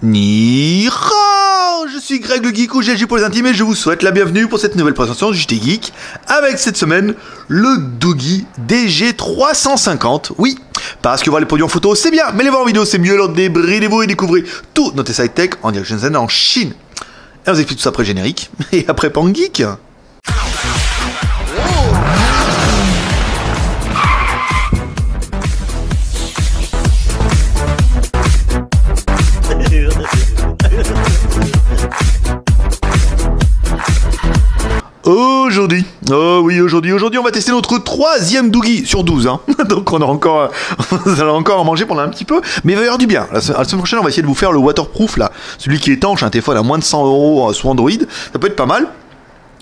Ni hao, je suis Greg le Geek ou GG pour les intimes et je vous souhaite la bienvenue pour cette nouvelle présentation du JT Geek avec cette semaine le Doogee DG350. Oui, parce que voir les produits en photo c'est bien, mais les voir en vidéo c'est mieux, alors débridez-vous et découvrez tout notre side tech en direct Shenzhen en Chine. Et on vous explique tout ça après le générique et après Pan Geek. Aujourd'hui, aujourd'hui on va tester notre troisième Doogee sur 12, hein. Donc on a encore, vous allez encore en manger pendant un petit peu, mais il va y avoir du bien. La semaine prochaine on va essayer de vous faire le waterproof là, celui qui étanche un téléphone à moins de 100 € sous Android, ça peut être pas mal.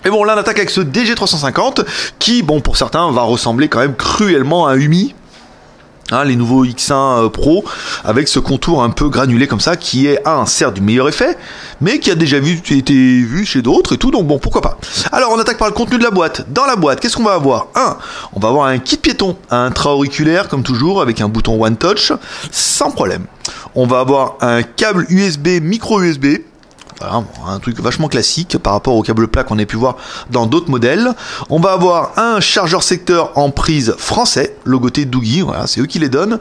Et bon là on attaque avec ce DG350 qui, bon pour certains, va ressembler quand même cruellement à un Umi. Hein, les nouveaux X1 Pro avec ce contour un peu granulé comme ça qui est certes du meilleur effet mais qui a déjà été vu chez d'autres et tout, donc bon pourquoi pas. Alors on attaque par le contenu de la boîte. Dans la boîte qu'est-ce qu'on va avoir? On va avoir un kit piéton intra-auriculaire comme toujours avec un bouton One Touch sans problème. On va avoir un câble USB micro USB. Voilà, un truc vachement classique par rapport au câble plat qu'on a pu voir dans d'autres modèles. On va avoir un chargeur secteur en prise français, logoté Doogee, voilà, c'est eux qui les donnent.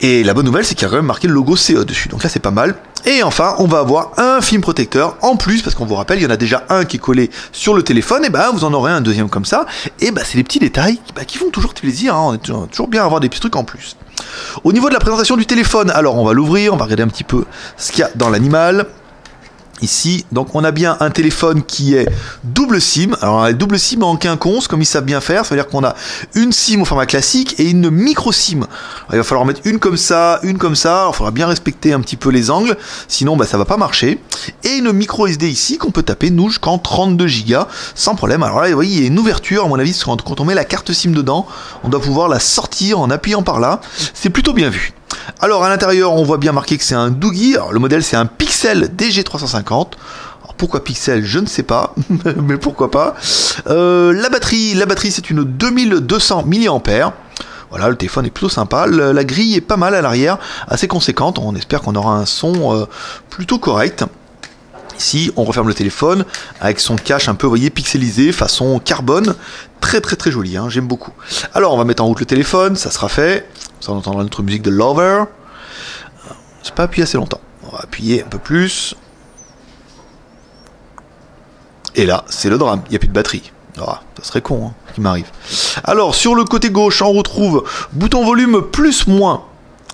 Et la bonne nouvelle, c'est qu'il y a quand même marqué le logo CE dessus, donc là c'est pas mal. Et enfin, on va avoir un film protecteur en plus, parce qu'on vous rappelle, il y en a déjà un qui est collé sur le téléphone, et ben vous en aurez un deuxième comme ça. Et ben c'est des petits détails qui font toujours plaisir, hein. On est toujours bien à avoir des petits trucs en plus. Au niveau de la présentation du téléphone, alors on va l'ouvrir, on va regarder un petit peu ce qu'il y a dans l'animal. Ici, donc on a bien un téléphone qui est double SIM. Alors double SIM en quinconce, comme ils savent bien faire, ça veut dire qu'on a une SIM au format classique et une micro SIM. Alors, il va falloir mettre une comme ça. Alors, il faudra bien respecter un petit peu les angles, sinon ça va pas marcher. Et une micro SD ici qu'on peut taper nous jusqu'en 32 Go sans problème. Alors là, vous voyez, il y a une ouverture, à mon avis, quand on met la carte SIM dedans, on doit pouvoir la sortir en appuyant par là. C'est plutôt bien vu. Alors à l'intérieur on voit bien marqué que c'est un Doogee. Alors, le modèle c'est un Pixel DG350. Alors, pourquoi Pixel je ne sais pas, mais pourquoi pas. La batterie c'est une 2200 mAh. Voilà, le téléphone est plutôt sympa, la grille est pas mal à l'arrière, assez conséquente, on espère qu'on aura un son plutôt correct. Ici, on referme le téléphone avec son cache un peu, vous voyez, pixelisé, façon carbone. Très joli, hein, j'aime beaucoup. Alors, on va mettre en route le téléphone, ça sera fait. Ça, on entendra notre musique de Lover. J'ai pas appuyé assez longtemps. On va appuyer un peu plus. Et là, c'est le drame, il n'y a plus de batterie. Ça serait con, hein, ce qui m'arrive. Alors, sur le côté gauche, on retrouve bouton volume plus-moins.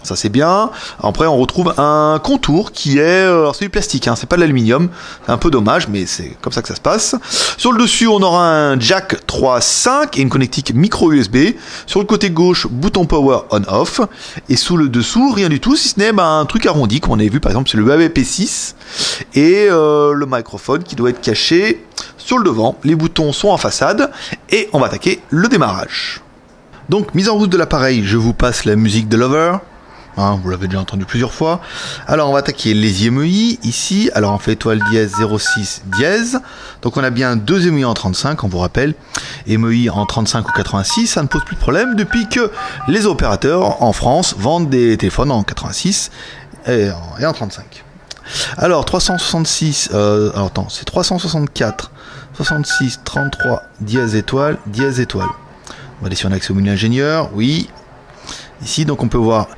Ça c'est bien. Après on retrouve un contour qui est, alors c'est du plastique, hein, c'est pas de l'aluminium, c'est un peu dommage mais c'est comme ça que ça se passe. Sur le dessus on aura un jack 3.5 et une connectique micro USB. Sur le côté gauche bouton power on off et sous le dessous rien du tout si ce n'est un truc arrondi comme on avait vu par exemple c'est le ABP6 et le microphone qui doit être caché sur le devant. Les boutons sont en façade et on va attaquer le démarrage. Donc mise en route de l'appareil, je vous passe la musique de Lover. Hein, vous l'avez déjà entendu plusieurs fois. Alors on va attaquer les IMEI ici. Alors on fait étoile dièse 06 dièse. Donc on a bien deux IMEI en 35, on vous rappelle. IMEI en 35 ou 86, ça ne pose plus de problème depuis que les opérateurs en France vendent des téléphones en 86 et en 35. Alors 366, alors attends, c'est 364, 66, 33, dièse étoile, dièse étoile. On va aller sur un accès au menu ingénieur, oui. Ici donc on peut voir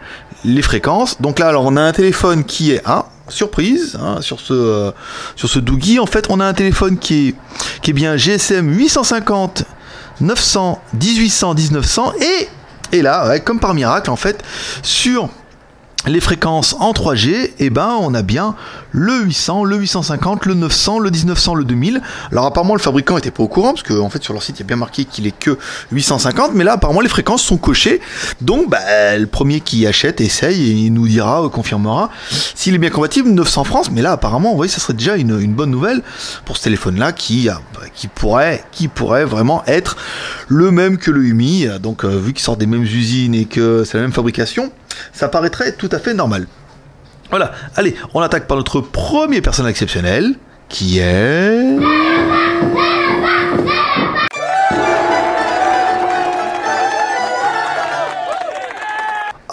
les fréquences. Donc là alors on a un téléphone qui est surprise hein, sur ce Doogee. En fait on a un téléphone qui est bien GSM 850 900 1800 1900 et là ouais, comme par miracle en fait sur les fréquences en 3G, et on a bien le 800, le 850, le 900, le 1900, le 2000. Alors apparemment le fabricant n'était pas au courant, parce qu'en fait sur leur site il y a bien marqué qu'il est que 850, mais là apparemment les fréquences sont cochées, donc le premier qui achète essaye et il nous dira, confirmera, s'il est bien compatible 900 France, mais là apparemment vous voyez ça serait déjà une bonne nouvelle pour ce téléphone là qui pourrait vraiment être le même que le Umi, donc vu qu'il sort des mêmes usines et que c'est la même fabrication, ça paraîtrait tout à fait normal. Voilà, allez, on attaque par notre premier personnage exceptionnel, qui est...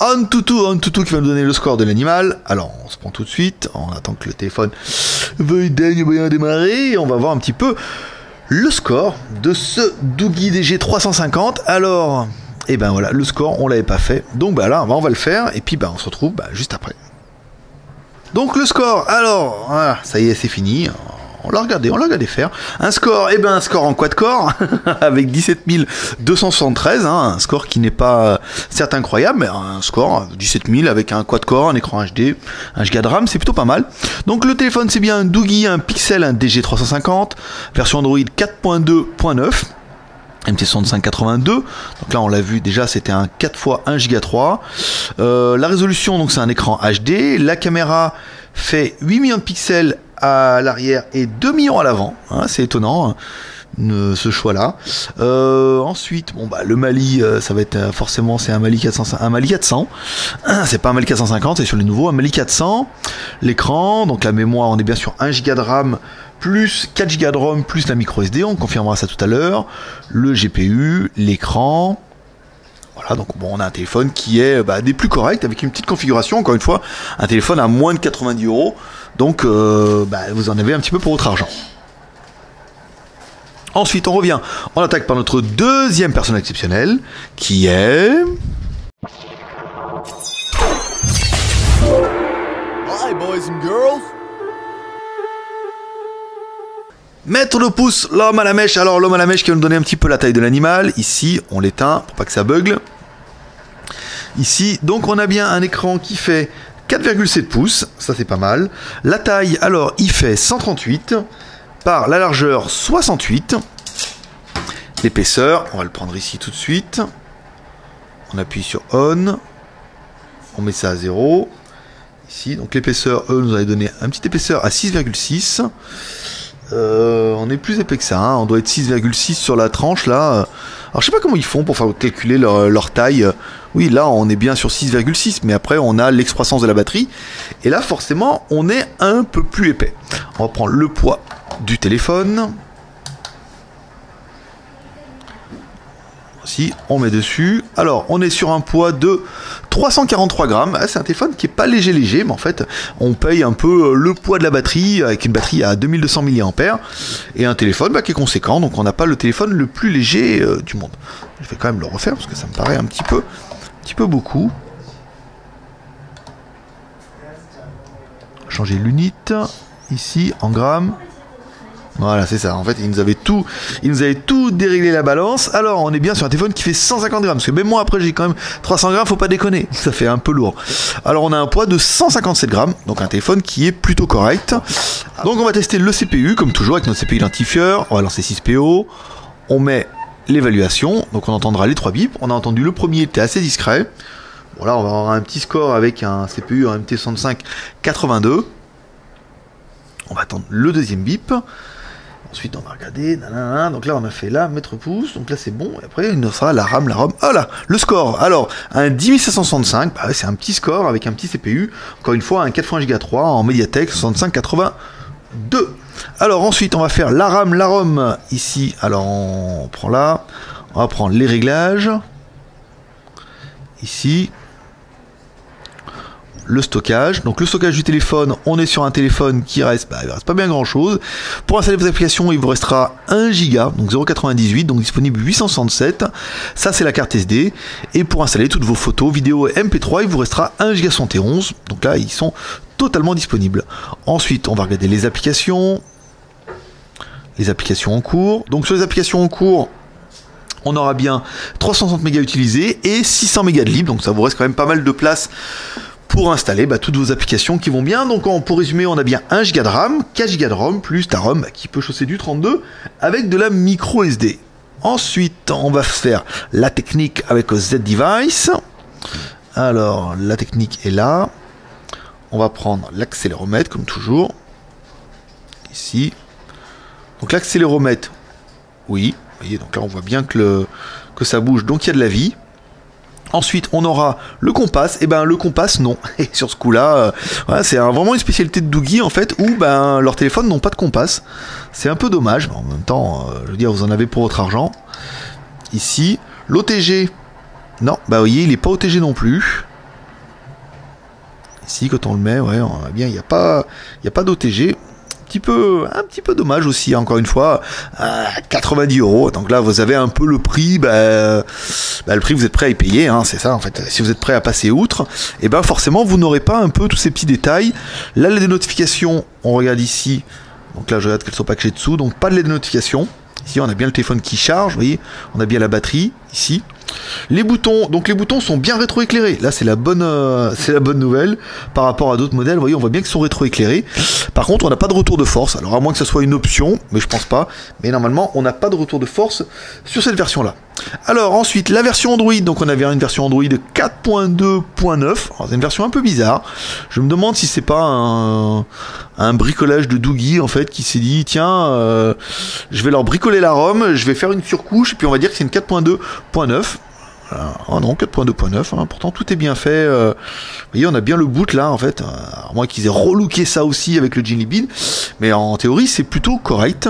Antutu qui va nous donner le score de l'animal. Alors, on se prend tout de suite. On attend que le téléphone veuille bien démarrer. Et on va voir un petit peu le score de ce Doogie DG 350. Alors, et ben voilà, le score, on l'avait pas fait. Donc, bah là, on va le faire. Et puis, bah, on se retrouve juste après. Donc, le score. Alors, voilà, ça y est, c'est fini. On l'a regardé faire. Un score, un score en quad-core, avec 17 273, un score qui n'est pas certes incroyable, mais un score 17 000 avec un quad-core, un écran HD, 1 Go de RAM, c'est plutôt pas mal. Donc le téléphone, c'est bien un Doogie, un Pixel, un DG350, version Android 4.2.9. MT6582, donc là on l'a vu déjà, c'était un 4x 1 Go 3. La résolution, donc c'est un écran HD. La caméra fait 8 millions de pixels à l'arrière et 2 millions à l'avant, c'est étonnant ce choix là. Ensuite, le Mali, ça va être forcément, c'est un Mali 400, c'est pas un Mali 450, c'est sur les nouveaux, un Mali 400. L'écran, donc la mémoire, on est bien sur 1 Go de RAM plus 4 Go de ROM plus la micro SD, on confirmera ça tout à l'heure. Le GPU, l'écran. Voilà, donc on a un téléphone qui est des plus corrects, avec une petite configuration, encore une fois, un téléphone à moins de 90 €, donc vous en avez un petit peu pour votre argent. Ensuite, on revient, on attaque par notre deuxième personne exceptionnelle, qui est... Hi boys and girls. Mettre le pouce, l'homme à la mèche. Alors l'homme à la mèche qui va nous donner un petit peu la taille de l'animal. Ici, on l'éteint pour pas que ça bugle. Ici, donc on a bien un écran qui fait 4,7 pouces. Ça c'est pas mal. La taille, alors, il fait 138 par la largeur 68. L'épaisseur, on va le prendre ici tout de suite. On appuie sur On. On met ça à 0. Ici, donc l'épaisseur, eux, nous avait donné une petite épaisseur à 6,6. On est plus épais que ça, on doit être 6,6 sur la tranche là. Alors je sais pas comment ils font pour faire calculer leur taille. Oui, là on est bien sur 6,6, mais après on a l'excroissance de la batterie. Et là forcément on est un peu plus épais. On va prendre le poids du téléphone. Si on met dessus, alors on est sur un poids de 343 grammes. C'est un téléphone qui est pas léger, mais en fait on paye un peu le poids de la batterie avec une batterie à 2200 mAh et un téléphone qui est conséquent, donc on n'a pas le téléphone le plus léger du monde. Je vais quand même le refaire parce que ça me paraît un petit peu beaucoup. Changer l'unité ici en grammes. Voilà, c'est ça. En fait, il nous avait tout déréglé la balance. Alors, on est bien sur un téléphone qui fait 150 grammes. Parce que même moi, après, j'ai quand même 300 grammes, faut pas déconner. Ça fait un peu lourd. Alors, on a un poids de 157 grammes. Donc, un téléphone qui est plutôt correct. Donc, on va tester le CPU, comme toujours, avec notre CPU identifieur. On va lancer 6PO. On met l'évaluation. Donc, on entendra les 3 bips. On a entendu le premier, était assez discret. Voilà, on va avoir un petit score avec un CPU en MT6582. On va attendre le deuxième bip. Ensuite, on va regarder. Nanana. Donc là, on a fait là, mettre pouce. Donc là, c'est bon. Et après, il nous sera la RAM, la ROM. Oh là, le score. Alors, un 10565. C'est un petit score avec un petit CPU. Encore une fois, un 4 Go 3 en Mediatek 6582. Alors, ensuite, on va faire la RAM, la ROM ici. Alors, on prend là. On va prendre les réglages. Ici. Le stockage. Donc le stockage du téléphone, on est sur un téléphone qui reste, il reste pas bien grand chose. Pour installer vos applications, il vous restera 1 Go, donc 0,98, donc disponible 867. Ça c'est la carte SD. Et pour installer toutes vos photos, vidéos et MP3, il vous restera 1 Go 71. Donc là, ils sont totalement disponibles. Ensuite, on va regarder les applications. Les applications en cours. Donc sur les applications en cours, on aura bien 360 mégas utilisés et 600 mégas de libre. Donc ça vous reste quand même pas mal de place pour installer toutes vos applications qui vont bien. Donc pour résumer, on a bien 1 Go de RAM, 4 Go de ROM, plus ta ROM qui peut chausser du 32 avec de la micro SD. Ensuite, on va faire la technique avec Z-Device. Alors, la technique est là. On va prendre l'accéléromètre, comme toujours. Ici. Donc l'accéléromètre, oui. Vous voyez, donc là, on voit bien que ça bouge, donc il y a de la vie. Ensuite, on aura le compas. Et le compas, non. Et sur ce coup-là, c'est vraiment une spécialité de Doogie, en fait, où leurs téléphones n'ont pas de compas. C'est un peu dommage, mais en même temps, je veux dire, vous en avez pour votre argent. Ici, l'OTG, non, vous voyez, il n'est pas OTG non plus. Ici, quand on le met, ouais, on a bien, il n'y a pas d'OTG. Un petit peu dommage aussi, hein, encore une fois, 90 €. Donc là, vous avez un peu le prix, le prix que vous êtes prêt à y payer, hein, c'est ça en fait. Si vous êtes prêt à passer outre, et ben forcément, vous n'aurez pas un peu tous ces petits détails. Là, les notifications, on regarde ici. Donc là, je regarde qu'elles sont pas cachées dessous, donc pas de LED de notification. Ici, on a bien le téléphone qui charge, vous voyez, on a bien la batterie ici. Les boutons, donc les boutons sont bien rétroéclairés. Là, c'est la bonne nouvelle par rapport à d'autres modèles. Vous voyez, on voit bien qu'ils sont rétroéclairés. Par contre, on n'a pas de retour de force. Alors, à moins que ce soit une option, mais je pense pas. Mais normalement, on n'a pas de retour de force sur cette version-là. Alors, ensuite, la version Android. Donc, on avait une version Android 4.2.9. C'est une version un peu bizarre. Je me demande si c'est pas un bricolage de Dougie, en fait, qui s'est dit, tiens, je vais leur bricoler la ROM, je vais faire une surcouche, et puis on va dire que c'est une 4.2.9. Oh non, 4.2.9, hein, pourtant tout est bien fait. Vous voyez, on a bien le boot là en fait. À moins qu'ils aient relooké ça aussi avec le Jelly Bean, mais en théorie c'est plutôt correct.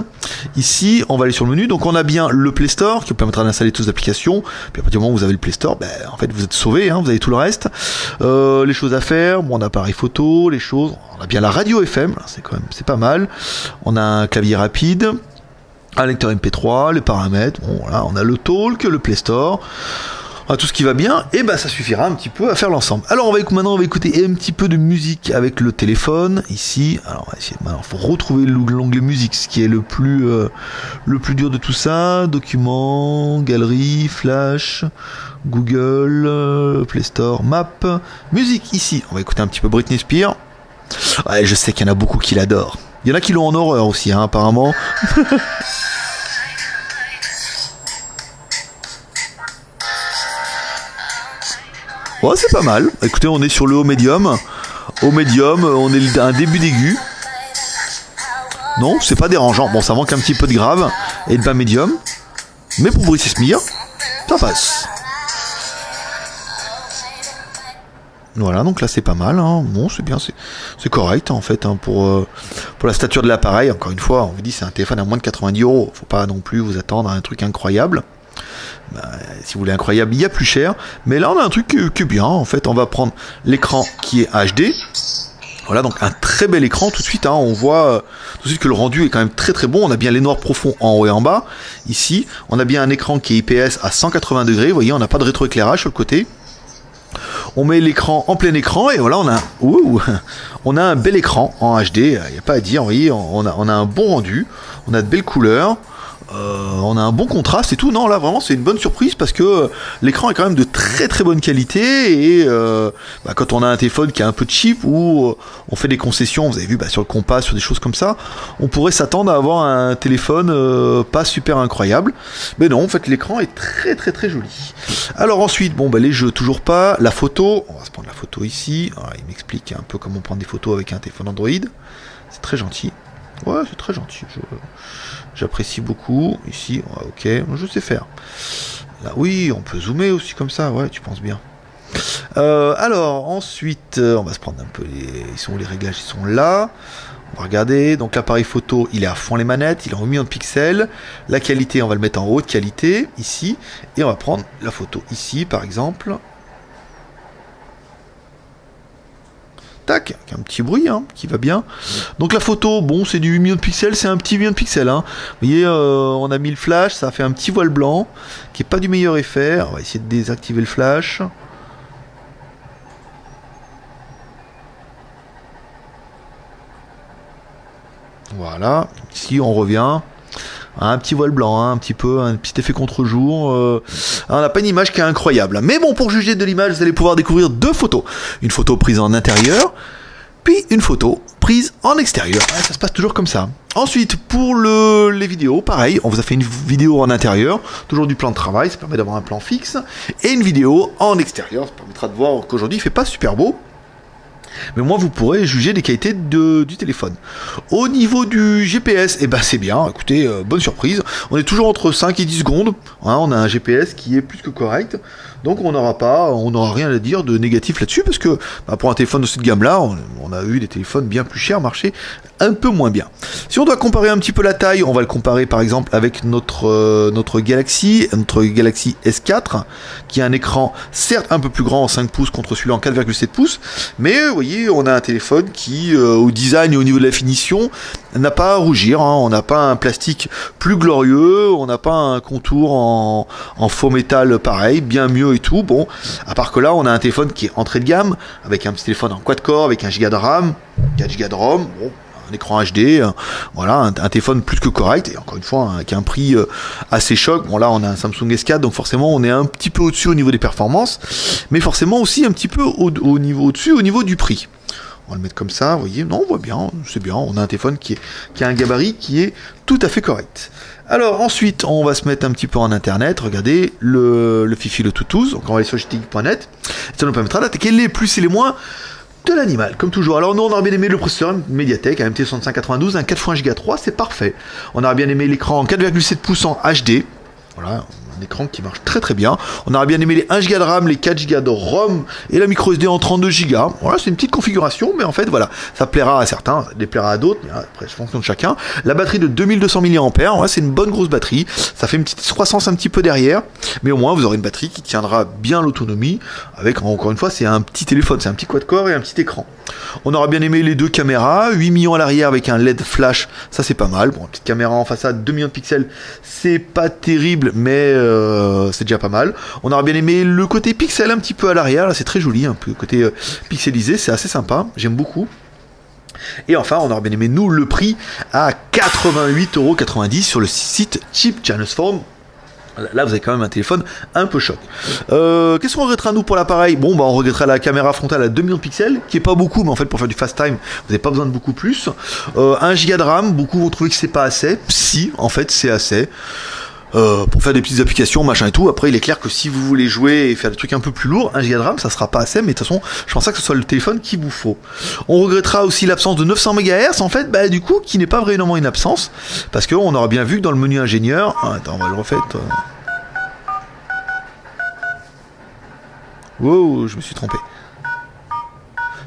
Ici, on va aller sur le menu, donc on a bien le Play Store qui vous permettra d'installer toutes les applications. Puis à partir du moment où vous avez le Play Store, en fait vous êtes sauvé, hein, vous avez tout le reste. Les choses à faire, bon, on a appareil photo, les choses. On a bien la radio FM, c'est pas mal. On a un clavier rapide. Un lecteur MP3, les paramètres, bon voilà, on a le Talk, le Play Store, on a tout ce qui va bien, et ça suffira un petit peu à faire l'ensemble. Alors maintenant on va écouter un petit peu de musique avec le téléphone, ici, alors on va essayer, maintenant il faut retrouver l'onglet musique, ce qui est le plus dur de tout ça, documents, galerie, flash, Google, Play Store, map, musique ici, on va écouter un petit peu Britney Spears, ouais je sais qu'il y en a beaucoup qui l'adorent. Il y en a qui l'ont en horreur aussi, hein, apparemment. Ouais, c'est pas mal. Écoutez, on est sur le haut médium. Au médium, on est à un début d'aigu. Non, c'est pas dérangeant. Bon, ça manque un petit peu de grave et de bas médium. Mais pour Britney Spears, ça passe. Voilà, donc là c'est pas mal, hein. Bon c'est bien, c'est correct en fait, hein, pour la stature de l'appareil. Encore une fois, on vous dit c'est un téléphone à moins de 90 €, faut pas non plus vous attendre à un truc incroyable. Si vous voulez incroyable, il y a plus cher, mais là on a un truc qui est bien en fait. On va prendre l'écran qui est HD. Voilà, donc un très bel écran tout de suite, hein. On voit tout de suite que le rendu est quand même très très bon. On a bien les noirs profonds en haut et en bas. Ici, on a bien un écran qui est IPS à 180 degrés, vous voyez, on n'a pas de rétroéclairage sur le côté. On met l'écran en plein écran et voilà, on a un bel écran en HD, il n'y a pas à dire, vous voyez, on a un bon rendu, on a de belles couleurs, on a un bon contraste et tout. Non, là vraiment c'est une bonne surprise parce que l'écran est quand même de très très bonne qualité et quand on a un téléphone qui est un peu cheap ou on fait des concessions, vous avez vu sur le Compass, sur des choses comme ça, on pourrait s'attendre à avoir un téléphone pas super incroyable, mais non, en fait l'écran est très très très joli. Alors ensuite, les jeux toujours pas, la photo, on va se prendre la photo ici. Alors, il m'explique un peu comment prendre des photos avec un téléphone Android, c'est très gentil. Ouais, c'est très gentil, j'apprécie beaucoup. Ici, ouais, ok, je sais faire. Là, oui, on peut zoomer aussi comme ça, ouais, tu penses bien. Alors, ensuite, on va se prendre un peu les réglages, ils sont là. On va regarder, donc l'appareil photo, il est à fond les manettes, il est en 1 million de pixels. La qualité, on va le mettre en haute qualité, ici. Et on va prendre la photo ici, par exemple. Tac, un petit bruit, hein, qui va bien. Donc la photo, bon, c'est du 8 millions de pixels, c'est un petit million de pixels, hein. Vous voyez, on a mis le flash, ça a fait un petit voile blanc, qui est pas du meilleur effet. On va essayer de désactiver le flash. Voilà, ici on revient. Un petit voile blanc, hein, un petit effet contre-jour. On n'a pas une image qui est incroyable. Mais bon, pour juger de l'image, vous allez pouvoir découvrir 2 photos. Une photo prise en intérieur, puis une photo prise en extérieur. Ouais, ça se passe toujours comme ça. Ensuite, pour les vidéos, pareil, on vous a fait une vidéo en intérieur, toujours du plan de travail, ça permet d'avoir un plan fixe, et une vidéo en extérieur, ça permettra de voir qu'aujourd'hui il fait pas super beau. Mais moi vous pourrez juger des qualités du téléphone. Au niveau du GPS, c'est bien, écoutez, bonne surprise. On est toujours entre 5 et 10 secondes, hein, on a un GPS qui est plus que correct. Donc on n'aura rien à dire de négatif là-dessus, parce que pour un téléphone de cette gamme-là, on a eu des téléphones bien plus chers marcher un peu moins bien. Si on doit comparer un petit peu la taille, on va le comparer par exemple avec notre Galaxy S4, qui a un écran certes un peu plus grand en 5 pouces contre celui-là en 4,7 pouces, mais vous voyez, on a un téléphone qui, au design et au niveau de la finition, n'a pas à rougir, hein. On n'a pas un plastique plus glorieux, on n'a pas un contour en faux métal pareil, bien mieux et tout. Bon, à part que là, on a un téléphone qui est entrée de gamme, avec un petit téléphone en quad-core, avec 1 Go de RAM, 4 Go de ROM, bon, un écran HD, voilà, un téléphone plus que correct, et encore une fois, avec un prix assez choc. Bon, là, on a un Samsung S4, donc forcément, on est un petit peu au-dessus au niveau des performances, mais forcément aussi un petit peu au-dessus au niveau du prix. On va le mettre comme ça, vous voyez, non, on voit bien, c'est bien, on a un téléphone qui a un gabarit qui est tout à fait correct. Alors ensuite, on va se mettre un petit peu en internet, regardez le Fifi, le Toutouz, donc on va aller sur jtgeek.net, ça nous permettra d'attaquer les plus et les moins de l'animal, comme toujours. Alors nous, on aurait bien aimé le processeur Mediatek, un MT6592, un 4x1 Go 3, c'est parfait. On aurait bien aimé l'écran en 4,7 pouces en HD, voilà, un écran qui marche très très bien. On aurait bien aimé les 1 Go de RAM, les 4 Go de ROM et la micro SD en 32 Go. Voilà, c'est une petite configuration, mais en fait, voilà, ça plaira à certains, ça déplaira à d'autres, mais après, c'est fonction de chacun. La batterie de 2200 mAh, voilà, c'est une bonne grosse batterie. Ça fait une petite croissance un petit peu derrière, mais au moins, vous aurez une batterie qui tiendra bien l'autonomie, avec, encore une fois, c'est un petit téléphone, c'est un petit quad-core et un petit écran. On aura bien aimé les deux caméras, 8 millions à l'arrière avec un LED flash, ça c'est pas mal. Bon, une petite caméra en façade, 2 millions de pixels, c'est pas terrible, mais c'est déjà pas mal. On aura bien aimé le côté pixel un petit peu à l'arrière, là c'est très joli, un peu côté pixelisé, c'est assez sympa, j'aime beaucoup. Et enfin, on aura bien aimé, nous, le prix à 88,90 € sur le site Cheap Janus Phone. Là, vous avez quand même un téléphone un peu choc. Qu'est-ce qu'on regrettera, nous, pour l'appareil? Bon, bah, on regrettera la caméra frontale à 2 millions de pixels, qui est pas beaucoup, mais en fait, pour faire du fast time, vous n'avez pas besoin de beaucoup plus. 1 Go de RAM, beaucoup vont trouver que c'est pas assez. Si, en fait, c'est assez. Pour faire des petites applications, machin et tout. Après, il est clair que si vous voulez jouer et faire des trucs un peu plus lourds, 1 Go de RAM, ça sera pas assez, mais de toute façon, je pense pas que ce soit le téléphone qu'il vous faut. On regrettera aussi l'absence de 900 MHz, en fait, bah, du coup, qui n'est pas vraiment une absence, parce qu'on aura bien vu que dans le menu ingénieur, attends, on va le refaire. Wow, je me suis trompé.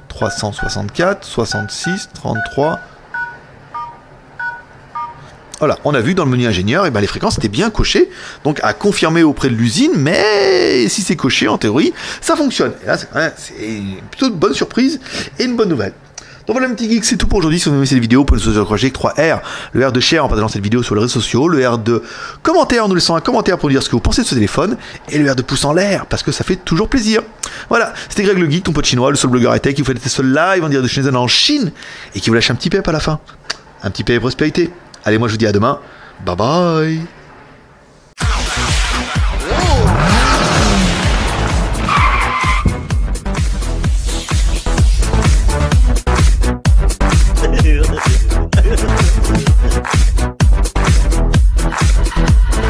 364, 66, 33. Voilà, on a vu dans le menu ingénieur, et ben les fréquences étaient bien cochées, donc à confirmer auprès de l'usine, mais si c'est coché, en théorie, ça fonctionne. Et là, c'est plutôt une bonne surprise et une bonne nouvelle. Donc voilà, mes petits geeks, c'est tout pour aujourd'hui. Si vous avez aimé cette vidéo, vous pouvez nous encourager avec 3R, le R de share en partageant cette vidéo sur les réseaux sociaux, le R de commentaire en nous laissant un commentaire pour nous dire ce que vous pensez de ce téléphone, et le R de pouce en l'air, parce que ça fait toujours plaisir. Voilà, c'était Greg le Geek, ton pote chinois, le seul blogueur high-tech qui vous fait des tests live en direct de Shenzhen en Chine, et qui vous lâche un petit pep à la fin. Un petit pep prospérité. Allez, moi je vous dis à demain. Bye bye.